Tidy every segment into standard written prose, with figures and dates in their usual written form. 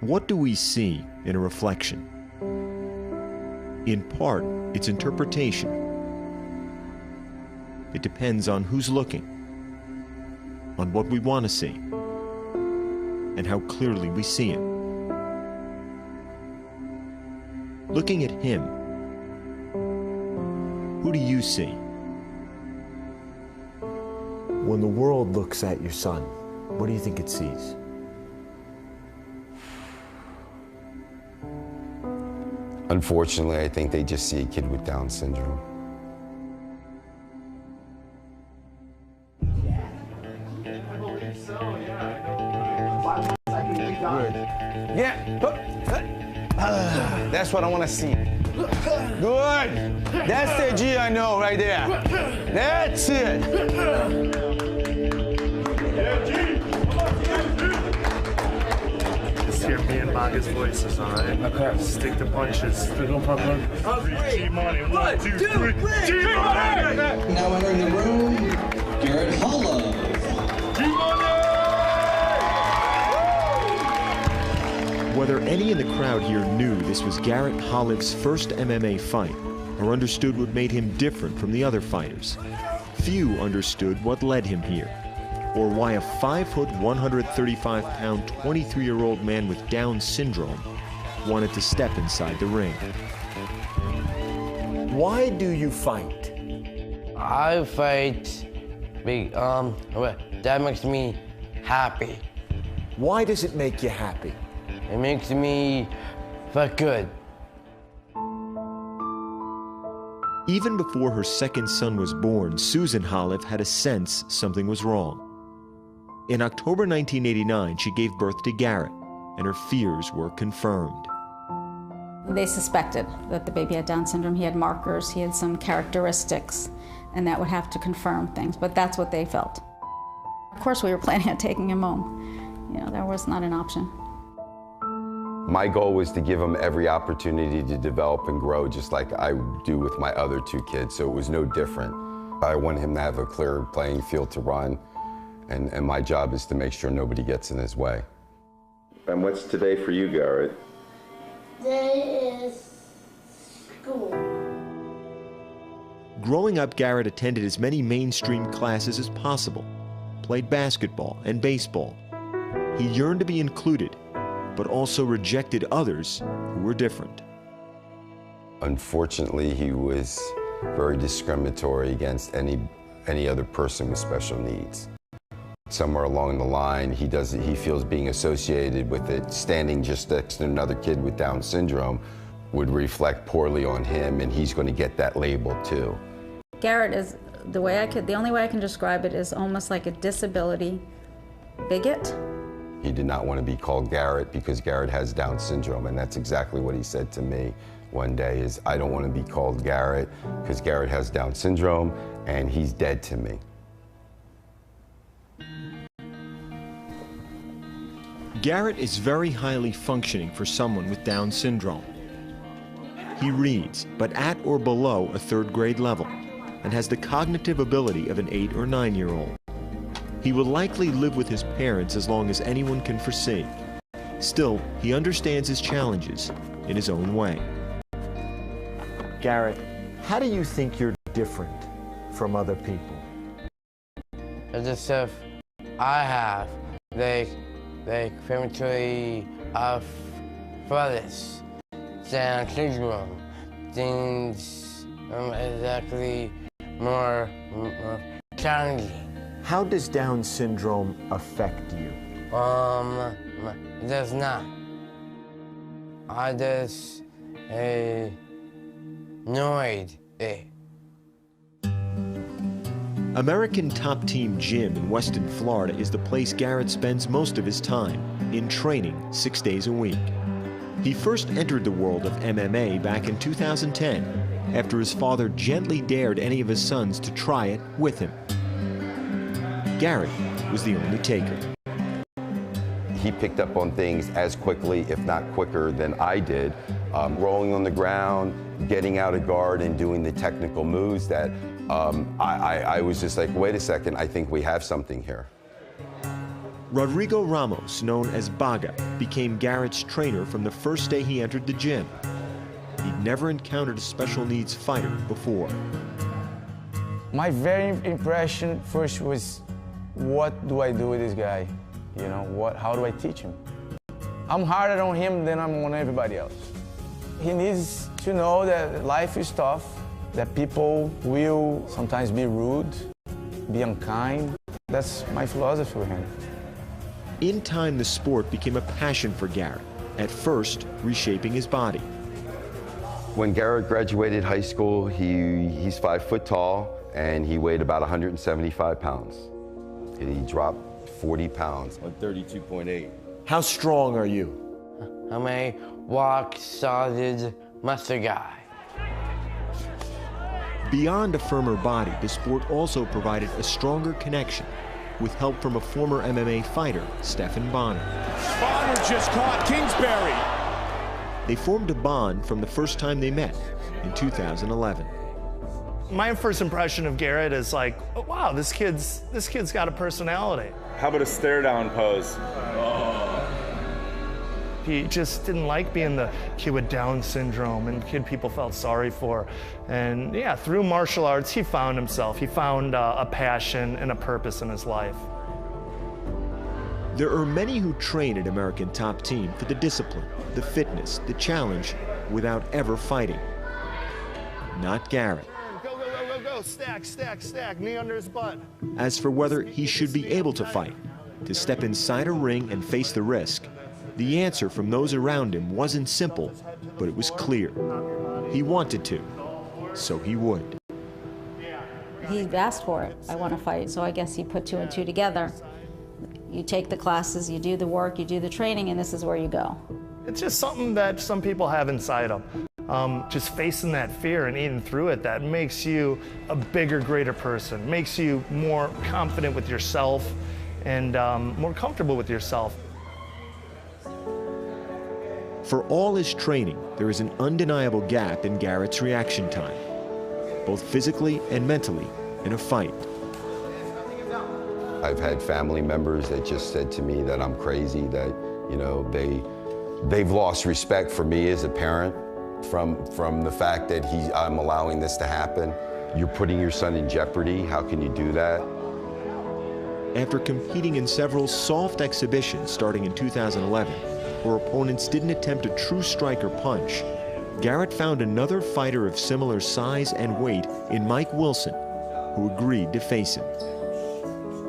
What do we see in a reflection? In part, it's interpretation. It depends on who's looking, on what we want to see, and how clearly we see it. Looking at him, who do you see? When the world looks at your son, what do you think it sees? Unfortunately, I think they just see a kid with Down syndrome. Yeah, that's what I want to see. Good. That's the G I know right there. That's it. Hear me and Maga's voices, all right? Okay. Stick to punches. No problem. G-Money. 1, 2, 3. G-Money! Now entering the room, Garrett Hollow. Whether any in the crowd here knew this was Garrett Holliff's first MMA fight, or understood what made him different from the other fighters, few understood what led him here, or why a 5-foot, 135-pound, 23-year-old man with Down syndrome wanted to step inside the ring. Why do you fight? I fight that makes me happy. Why does it make you happy? It makes me feel good. Even before her second son was born, Susan Holliff had a sense something was wrong. In October 1989, she gave birth to Garrett, and her fears were confirmed. They suspected that the baby had Down syndrome. He had markers, he had some characteristics, and that would have to confirm things, but that's what they felt. Of course, we were planning on taking him home. You know, that was not an option. My goal was to give him every opportunity to develop and grow just like I do with my other 2 kids, so it was no different. I want him to have a clear playing field to run, and my job is to make sure nobody gets in his way. And what's today for you, Garrett? Today is school. Growing up, Garrett attended as many mainstream classes as possible, played basketball and baseball. He yearned to be included, but also rejected others who were different. Unfortunately, he was very discriminatory against any other person with special needs. Somewhere along the line, he feels being associated with it, standing just next to another kid with Down syndrome would reflect poorly on him, and he's going to get that label too. Garrett is, the only way I can describe it is almost like a disability bigot. He did not want to be called Garrett because Garrett has Down syndrome, and that's exactly what he said to me one day is, I don't want to be called Garrett because Garrett has Down syndrome and he's dead to me. Garrett is very highly functioning for someone with Down syndrome. He reads, but at or below a 3rd grade level, and has the cognitive ability of an 8 or 9-year-old. He will likely live with his parents as long as anyone can foresee. Still, he understands his challenges in his own way. Garrett, how do you think you're different from other people? The stuff I have, they prematurely brothers, Down syndrome, things exactly more challenging. How does Down syndrome affect you? It does not. I just annoyed it. American Top Team Gym in Weston, Florida is the place Garrett spends most of his time, in training 6 days a week. He first entered the world of MMA back in 2010, after his father gently dared any of his sons to try it with him. Garrett was the only taker. He picked up on things as quickly, if not quicker, than I did. Rolling on the ground, getting out of guard, and doing the technical moves that I was just like, wait a second, I think we have something here. Rodrigo Ramos, known as Baga, became Garrett's trainer from the first day he entered the gym. He'd never encountered a special needs fighter before. My very impression first was, what do I do with this guy? You know, how do I teach him? I'm harder on him than I'm on everybody else. He needs to know that life is tough, that people will sometimes be rude, be unkind. That's my philosophy with him. In time, the sport became a passion for Garrett, at first reshaping his body. When Garrett graduated high school, he's 5 foot tall, and he weighed about 175 pounds. And he dropped 40 pounds on 32.8. How strong are you? I'm a rock-solid muscle guy. Beyond a firmer body, the sport also provided a stronger connection, with help from a former MMA fighter, Stephan Bonner. Bonner just caught Kingsbury. They formed a bond from the first time they met in 2011. My first impression of Garrett is like, oh, wow, this kid's got a personality. How about a stare down pose? He just didn't like being the kid with Down syndrome and kid people felt sorry for. And yeah, through martial arts, he found himself. He found a passion and a purpose in his life. There are many who train at American Top Team for the discipline, the fitness, the challenge, without ever fighting. Not Garrett. Go, go, go, go, go, stack, stack, stack, knee under his butt. As for whether he should be able to fight, to step inside a ring and face the risk, the answer from those around him wasn't simple, but it was clear. He wanted to, so he would. He asked for it. I want to fight, so I guess he put 2 and 2 together. You take the classes, you do the work, you do the training, and this is where you go. It's just something that some people have inside them. Just facing that fear and eating through it, that makes you a bigger, greater person, makes you more confident with yourself and more comfortable with yourself. For all his training, there is an undeniable gap in Garrett's reaction time, both physically and mentally, in a fight. I've had family members that just said to me that I'm crazy, that, you know, they've lost respect for me as a parent from the fact that I'm allowing this to happen. You're putting your son in jeopardy. How can you do that? After competing in several soft exhibitions starting in 2011, where opponents didn't attempt a true strike or punch, Garrett found another fighter of similar size and weight in Mike Wilson, who agreed to face him.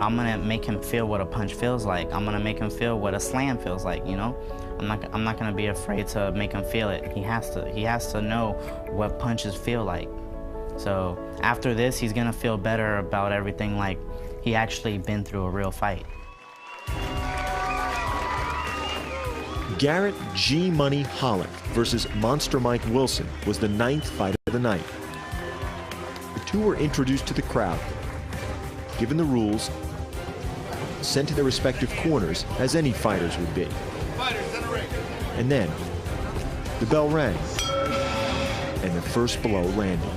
I'm gonna make him feel what a punch feels like. I'm gonna make him feel what a slam feels like, you know? I'm not gonna be afraid to make him feel it. He has to know what punches feel like. So after this, he's gonna feel better about everything, like he actually been through a real fight. Garrett G Money Holland versus Monster Mike Wilson was the 9th fight of the night. The two were introduced to the crowd, given the rules, sent to their respective corners as any fighters would be. And then the bell rang and the first blow landed.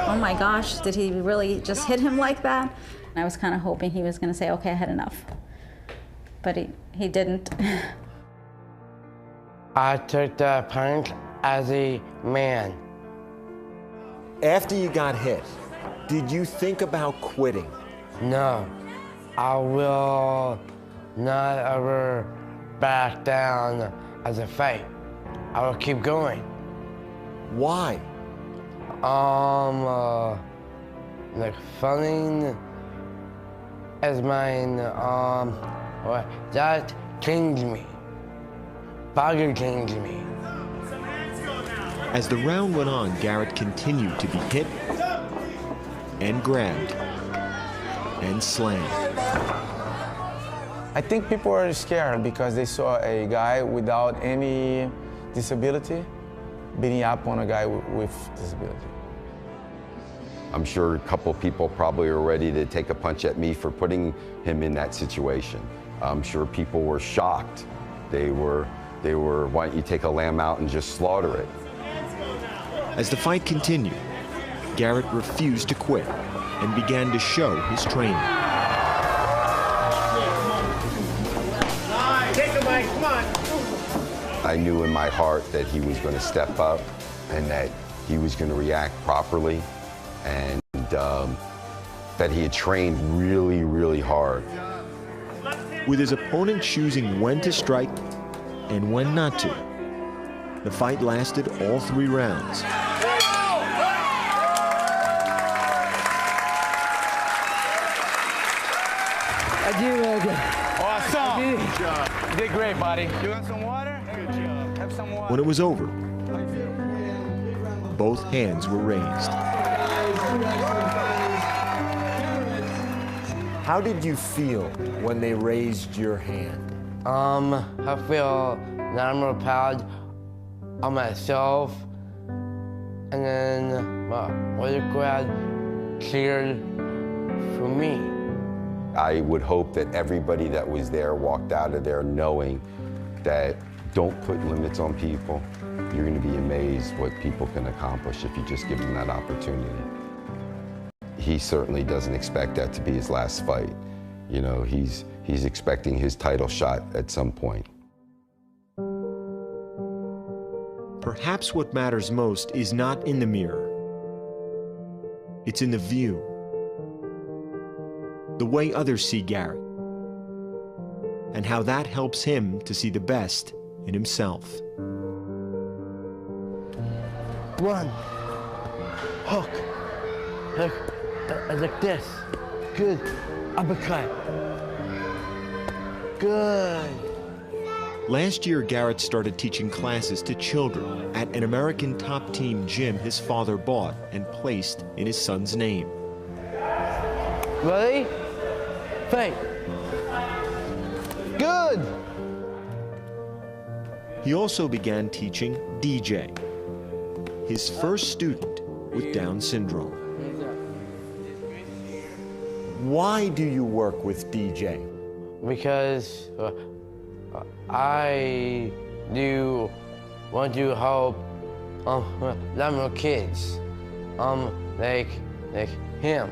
Oh my gosh, did he really just hit him like that? I was kind of hoping he was going to say, okay, I had enough. But he didn't. I took the punch as a man. After you got hit, did you think about quitting? No, I will not ever back down as a fight. I will keep going. Why? Like fighting is mine, that changed me. Boxing changed me. As the round went on, Garrett continued to be hit and grabbed and slammed. I think people are scared because they saw a guy without any disability beating up on a guy with disability. I'm sure a couple people probably are ready to take a punch at me for putting him in that situation. I'm sure people were shocked. They were, why don't you take a lamb out and just slaughter it? As the fight continued, Garrett refused to quit. and began to show his training. Take the mic, come on. I knew in my heart that he was going to step up and that he was going to react properly, and that he had trained really, really hard. With his opponent choosing when to strike and when not to, the fight lasted all 3 rounds. I did really good. Awesome. Good job. You did great, buddy. You want some water? Good job. Have some water. When it was over, both hands were raised. How did you feel when they raised your hand? I feel that I'm more proud of myself, and then the crowd cheered for me. I would hope that everybody that was there walked out of there knowing that don't put limits on people. You're going to be amazed what people can accomplish if you just give them that opportunity. He certainly doesn't expect that to be his last fight. You know, he's expecting his title shot at some point. Perhaps what matters most is not in the mirror. It's in the view. The way others see Garrett, and how that helps him to see the best in himself. One, hook, like this. Good, uppercut. Good. Last year, Garrett started teaching classes to children at an American top team gym his father bought and placed in his son's name. Ready? Fight. Good. He also began teaching DJ, his first student with Down syndrome. Why do you work with DJ? Because I do want to help little kids, like him.